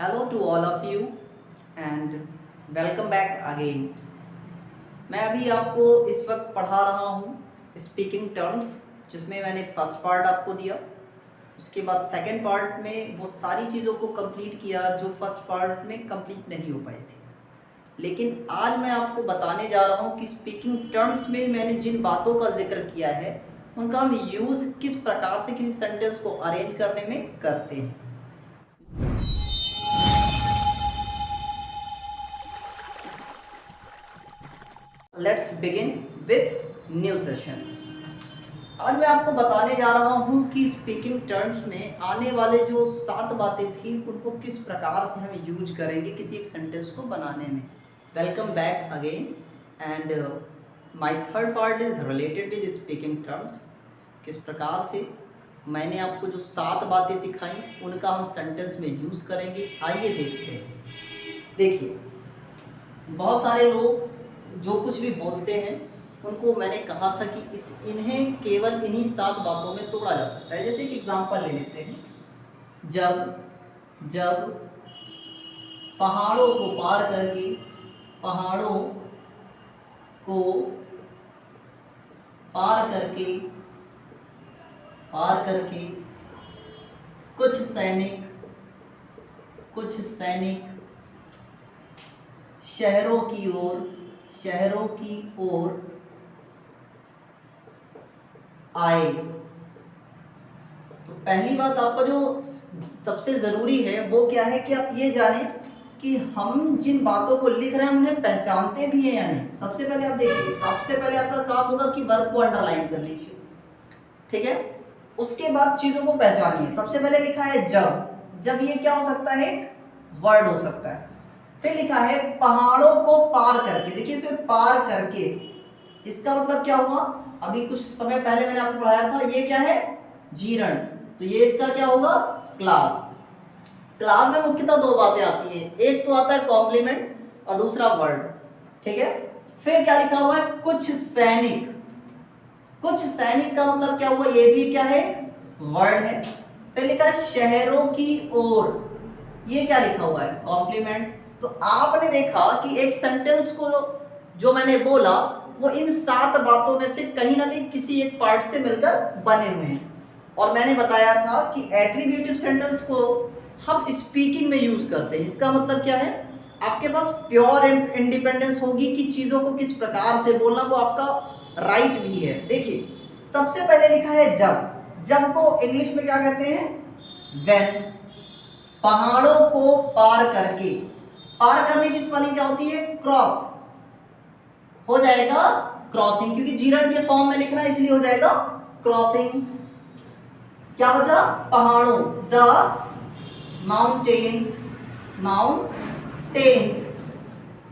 Hello to all of you and welcome back again. मैं अभी आपको इस वक्त पढ़ा रहा हूँ स्पीकिंग टर्म्स, जिसमें मैंने फर्स्ट पार्ट आपको दिया। उसके बाद सेकंड पार्ट में वो सारी चीज़ों को कंप्लीट किया जो फर्स्ट पार्ट में कंप्लीट नहीं हो पाई थी। लेकिन आज मैं आपको बताने जा रहा हूँ कि स्पीकिंग टर्म्स में मैंने जिन बातों का जिक्र किया है उनका हम यूज़ किस प्रकार से किसी सेंटेंस को अरेंज करने में करते हैं। Let's begin with new session. आज मैं आपको बताने जा रहा हूँ कि स्पीकिंग टर्म्स में आने वाले जो 7 बातें थी उनको किस प्रकार से हम यूज करेंगे किसी एक सेंटेंस को बनाने में। Welcome back again and my third part is related with speaking terms. किस प्रकार से मैंने आपको जो 7 बातें सिखाई उनका हम सेंटेंस में यूज़ करेंगे, आइए देखते हैं। देखिए, बहुत सारे लोग जो कुछ भी बोलते हैं उनको मैंने कहा था कि इन्हें केवल इन्हीं 7 बातों में तोड़ा जा सकता है। जैसे एक एग्जांपल ले लेते हैं, जब पहाड़ों को पार करके कुछ सैनिक शहरों की ओर आए। तो पहली बात आपका जो सबसे ज़रूरी है वो क्या है कि आप ये जानें कि हम जिन बातों को लिख रहे हैं उन्हें पहचानते भी हैं या नहीं। सबसे पहले आप देखिए, सबसे पहले आपका काम होगा कि वर्ब को अंडरलाइन कर लीजिए, ठीक है। उसके बाद चीज़ों को पहचानिए। सबसे पहले लिखा है जब ये क्या हो सकता है, एक वर्ड हो सकता है। फिर लिखा है पहाड़ों को पार करके। देखिए इसमें पार करके, इसका मतलब क्या हुआ, अभी कुछ समय पहले मैंने आपको पढ़ाया था, ये क्या है, जीरण। तो ये इसका क्या होगा, क्लास में मुख्यतः 2 बातें आती है, एक तो आता है कॉम्प्लीमेंट और दूसरा वर्ड, ठीक है। फिर क्या लिखा हुआ है, कुछ सैनिक का मतलब क्या हुआ, ये भी क्या है, वर्ड है। फिर लिखा है शहरों की ओर, ये क्या लिखा हुआ है, कॉम्प्लीमेंट। तो आपने देखा कि एक सेंटेंस को जो मैंने बोला वो इन 7 बातों में से कहीं ना कहीं किसी एक पार्ट से मिलकर बने हुए हैं। और मैंने बताया था कि एट्रीब्यूटिव सेंटेंस को हम स्पीकिंग में यूज करते हैं। इसका मतलब क्या है, आपके पास प्योर इंडिपेंडेंस होगी कि चीजों को किस प्रकार से बोलना, वो आपका राइट भी है। देखिए सबसे पहले लिखा है जब को इंग्लिश में क्या कहते हैं, व्हेन। पहाड़ों को पार करने की स्पेलिंग क्या होती है, क्रॉस, हो जाएगा क्रॉसिंग, क्योंकि जीरण के फॉर्म में लिखना है इसलिए हो जाएगा क्रॉसिंग। क्या बचा, पहाड़ों, the mountains,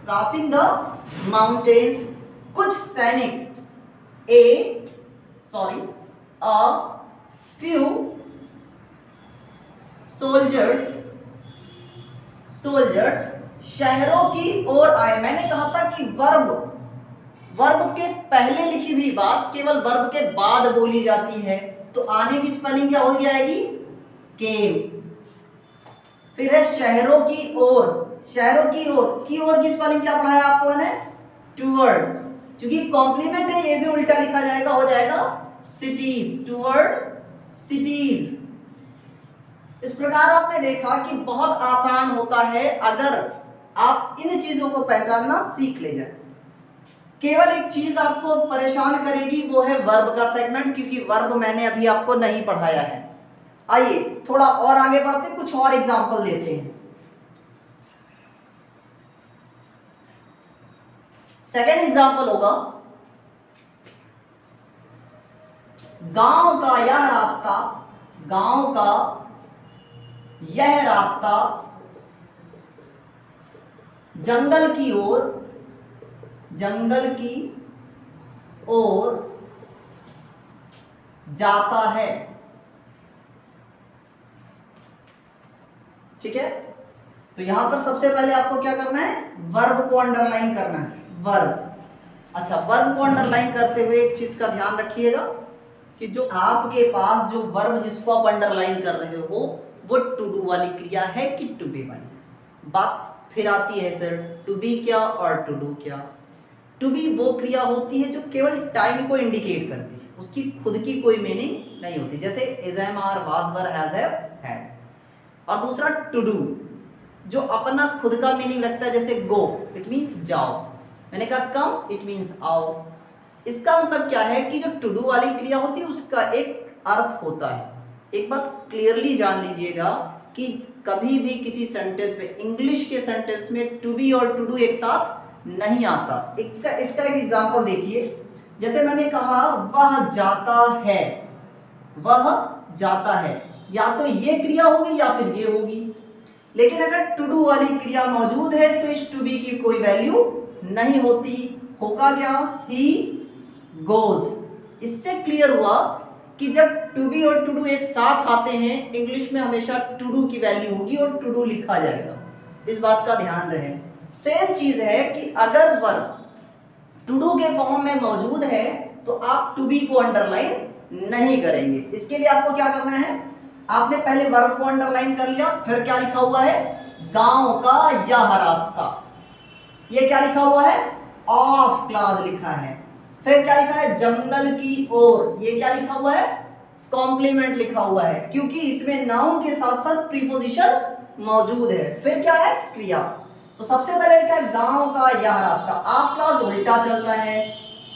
crossing the mountains. कुछ सैनिक, a few soldiers शहरों की ओर आए। मैंने कहा था कि वर्ब के पहले लिखी हुई बात केवल वर्ब के बाद बोली जाती है, तो आने की स्पेलिंग क्या हो जाएगी, केम। फिर है शहरों की ओर की स्पेलिंग क्या पढ़ाया आपको मैंने, टूवर्ड। क्योंकि कॉम्प्लीमेंट है, ये भी उल्टा लिखा जाएगा, हो जाएगा सिटीज, टूवर्ड सिटीज। इस प्रकार आपने देखा कि बहुत आसान होता है अगर आप इन चीजों को पहचानना सीख ले जाए। केवल एक चीज आपको परेशान करेगी, वो है वर्ब का सेगमेंट, क्योंकि वर्ब मैंने अभी आपको नहीं पढ़ाया है। आइए थोड़ा और आगे बढ़ते, कुछ और एग्जांपल लेते हैं। सेकंड एग्जांपल होगा, गांव का यह रास्ता जंगल की ओर जाता है, ठीक है। तो यहां पर सबसे पहले आपको क्या करना है, वर्ब को अंडरलाइन करना है, वर्ब। अच्छा, वर्ब को अंडरलाइन करते हुए एक चीज का ध्यान रखिएगा कि जो आपके पास जो वर्ब जिसको आप अंडरलाइन कर रहे हो वो टू डू वाली क्रिया है कि टू बी वाली। बात फिर आती है सर, टू बी क्या और टू डू क्या। टू बी वो क्रिया होती है जो केवल टाइम को इंडिकेट करती है, उसकी खुद की कोई मीनिंग नहीं होती, जैसे is am are was were has have had. और दूसरा टू डू जो अपना खुद का मीनिंग रखता है, जैसे गो इट मीन्स जाओ, मैंने कहा कम इट मीन्स आओ। इसका मतलब क्या है कि जो टू डू वाली क्रिया होती है उसका एक अर्थ होता है। एक बात क्लियरली जान लीजिएगा कि कभी भी किसी सेंटेंस में, इंग्लिश के सेंटेंस में टू बी और टू डू एक साथ नहीं आता। इसका एक एग्जांपल देखिए, जैसे मैंने कहा वह जाता है, वह जाता है, या तो ये क्रिया होगी या फिर ये होगी। लेकिन अगर टू डू वाली क्रिया मौजूद है तो इस टू बी की कोई वैल्यू नहीं होती, होगा क्या, ही गोज। इससे क्लियर हुआ कि जब टू बी और टू डू एक साथ आते हैं, इंग्लिश में हमेशा टू डू की वैल्यू होगी और टू डू लिखा जाएगा, इस बात का ध्यान रहे। सेम चीज है कि अगर वर्ब टू डू के फॉर्म में मौजूद है तो आप टू बी को अंडरलाइन नहीं करेंगे। इसके लिए आपको क्या करना है, आपने पहले वर्ब को अंडरलाइन कर लिया, फिर क्या लिखा हुआ है, गांव का यह रास्ता, ये क्या लिखा हुआ है, ऑफ क्लास लिखा है। फिर क्या लिखा है, जंगल की ओर, ये क्या लिखा हुआ है, कॉम्प्लीमेंट लिखा हुआ है, क्योंकि इसमें नाउन के साथ साथ प्रीपोजिशन मौजूद है। फिर क्या है, क्रिया। तो सबसे पहले लिखा है गांव का यह रास्ता, ऑफ क्लास उल्टा चलता है,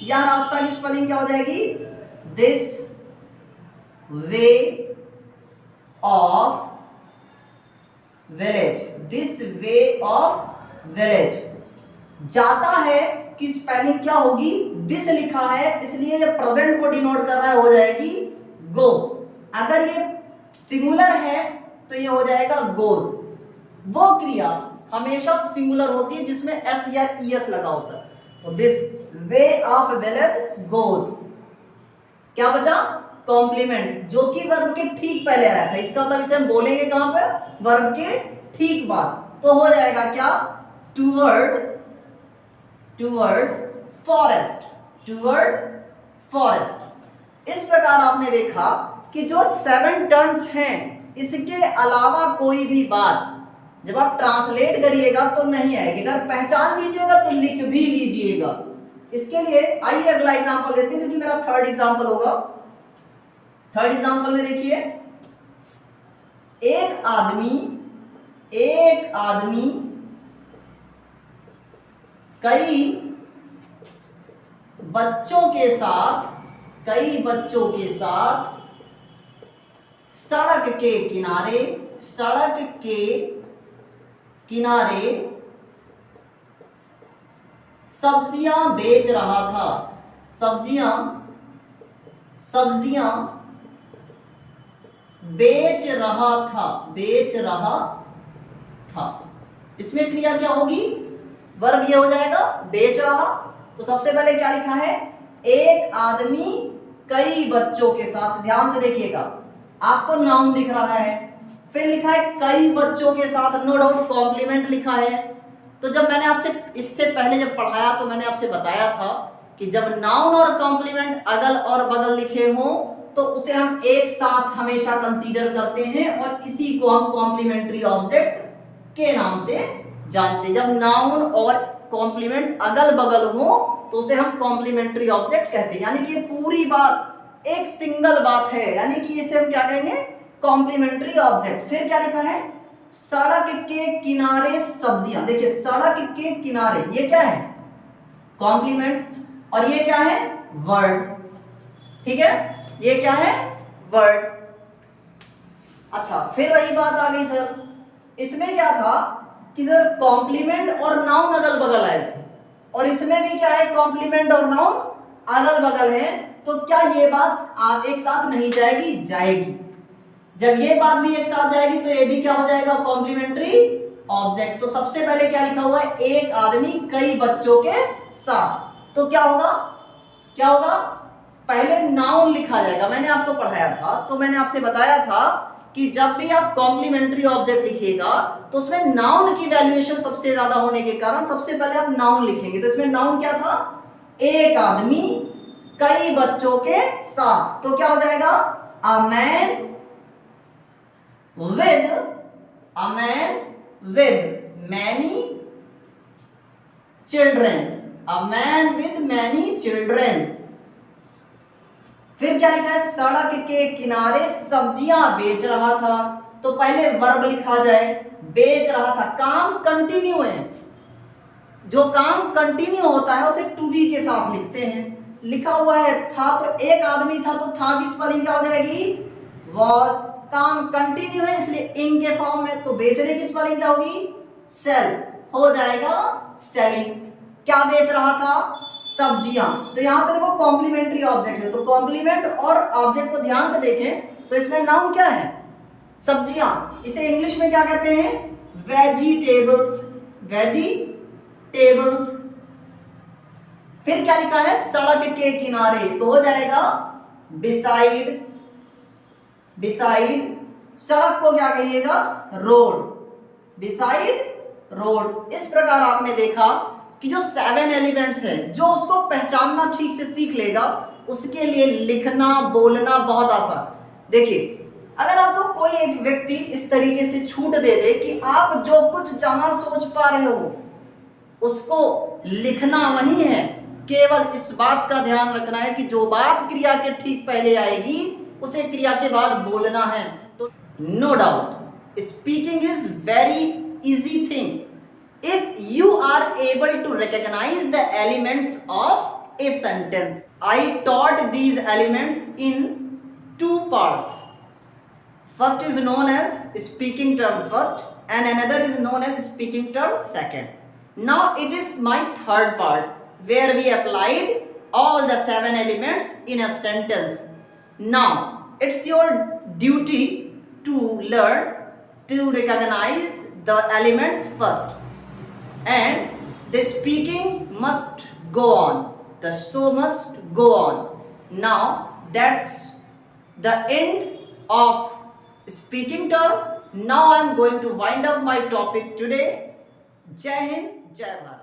यह रास्ता की स्पेलिंग क्या हो जाएगी, this way of village, this way of village. जाता है की स्पेलिंग क्या होगी, दिस लिखा है इसलिए ये प्रेजेंट को डिनोट कर रहा है, हो जाएगी गो। अगर ये सिंगुलर है तो ये हो जाएगा गोज। वो क्रिया हमेशा सिंगुलर होती है जिसमें एस या ईएस लगा होता है। तो this way of village goes, क्या बचा, कॉम्प्लीमेंट, जो कि वर्ब के ठीक पहले आया था। इसका मतलब इसे हम बोलेंगे कहां पे, वर्ब के ठीक बाद। तो हो जाएगा क्या, toward, toward forest, toward forest. इस प्रकार आपने देखा कि जो 7 टर्म्स हैं, इसके अलावा कोई भी बात जब आप ट्रांसलेट करिएगा तो नहीं आएगी, अगर पहचान लीजिएगा तो लिख भी लीजिएगा। इसके लिए आइए अगला एग्जांपल देते हैं, क्योंकि मेरा थर्ड एग्जांपल होगा। थर्ड एग्जांपल में देखिए, एक आदमी कई बच्चों के साथ सड़क के किनारे सब्जियां बेच रहा था, सब्जियां बेच रहा था। इसमें क्रिया क्या होगी, वर्ब ये हो जाएगा बेच रहा। तो सबसे पहले क्या लिखा है, एक आदमी कई बच्चों के साथ, ध्यान से देखिएगा आपको नाउन दिख रहा है, फिर लिखा है कई बच्चों के साथ, नो डाउट कॉम्प्लीमेंट लिखा है। तो जब मैंने आपसे इससे पहले जब पढ़ाया तो मैंने आपसे बताया था कि जब नाउन और कॉम्प्लीमेंट अगल और बगल लिखे हों तो उसे हम एक साथ हमेशा कंसीडर करते हैं और इसी को हम कॉम्प्लीमेंट्री ऑब्जेक्ट के नाम से जानते हैं। जब नाउन और कॉम्प्लीमेंट अगल बगल हो तो उसे हम कॉम्प्लीमेंट्री ऑब्जेक्ट कहते हैं, यानी कि पूरी बात एक सिंगल बात है, यानी कि इसे हम क्या कहेंगे, कॉम्प्लीमेंट्री ऑब्जेक्ट। फिर क्या लिखा है, सड़क के किनारे सब्जियां, देखिए सड़क के किनारे, ये क्या है, कॉम्प्लीमेंट, और ये क्या है, वर्ड, ठीक है, ये क्या है, वर्ड। अच्छा, फिर वही बात आ गई सर, इसमें क्या था कि सर कॉम्प्लीमेंट और नाउन अगल बगल आए थे, और इसमें भी क्या है, कॉम्प्लीमेंट और नाउन अगल बगल है, तो क्या ये बात एक साथ नहीं जाएगी, जाएगी। जब ये बात भी एक साथ जाएगी तो ये भी क्या हो जाएगा, कॉम्प्लीमेंट्री ऑब्जेक्ट। तो सबसे पहले क्या लिखा हुआ है, एक आदमी कई बच्चों के साथ, तो क्या होगा, पहले नाउन लिखा जाएगा। मैंने आपको पढ़ाया था तो मैंने आपसे बताया था कि जब भी आप कॉम्प्लीमेंट्री ऑब्जेक्ट लिखिएगा तो उसमें नाउन की वैल्यूएशन सबसे ज्यादा होने के कारण सबसे पहले आप नाउन लिखेंगे। तो इसमें नाउन क्या था, एक आदमी कई बच्चों के साथ, तो क्या हो जाएगा, a man with many children, a man with many children. फिर क्या लिखा है, सड़क के किनारे सब्जियां बेच रहा था। तो पहले वर्ब लिखा जाए, बेच रहा था, काम कंटिन्यू है, जो काम कंटिन्यू होता है उसे टू बी के साथ लिखते हैं। लिखा हुआ है था, तो एक आदमी था, तो था की स्पेलिंग क्या हो जाएगी, वॉज। काम कंटिन्यू है इसलिए इन के फॉर्म में, तो बेचने की स्पेलिंग क्या होगी, सेल, हो जाएगा सेलिंग। क्या बेच रहा था, सब्जियां। तो यहां पे देखो कॉम्प्लीमेंट्री ऑब्जेक्ट है, तो कॉम्प्लीमेंट और ऑब्जेक्ट को ध्यान से देखें तो इसमें नाउन क्या है, सब्जियां। इसे इंग्लिश में क्या कहते हैं, वेजिटेबल्स, वेजिटेबल्स। फिर क्या लिखा है, सड़क के किनारे, तो हो जाएगा बिसाइड, बिसाइड। सड़क को क्या कहिएगा, रोड, बिसाइड रोड। इस प्रकार आपने देखा कि जो 7 एलिमेंट्स है, जो उसको पहचानना ठीक से सीख लेगा उसके लिए लिखना बोलना बहुत आसान। देखिए, अगर आपको कोई एक व्यक्ति इस तरीके से छूट दे दे कि आप जो कुछ जहां सोच पा रहे हो उसको लिखना वही है, केवल इस बात का ध्यान रखना है कि जो बात क्रिया के ठीक पहले आएगी उसे क्रिया के बाद बोलना है। तो no doubt speaking is very easy thing if you are able to recognize the elements of a sentence. I taught these elements in 2 parts. First is known as speaking term first and another is known as speaking term second. Now it is my 3rd part where we applied all the 7 elements in a sentence. Now it's your duty to learn to recognize the elements first. And the speaking must go on, the show must go on. Now that's the end of speaking term. Now I am going to wind up my topic today. Jai Hind, Jai Bharat.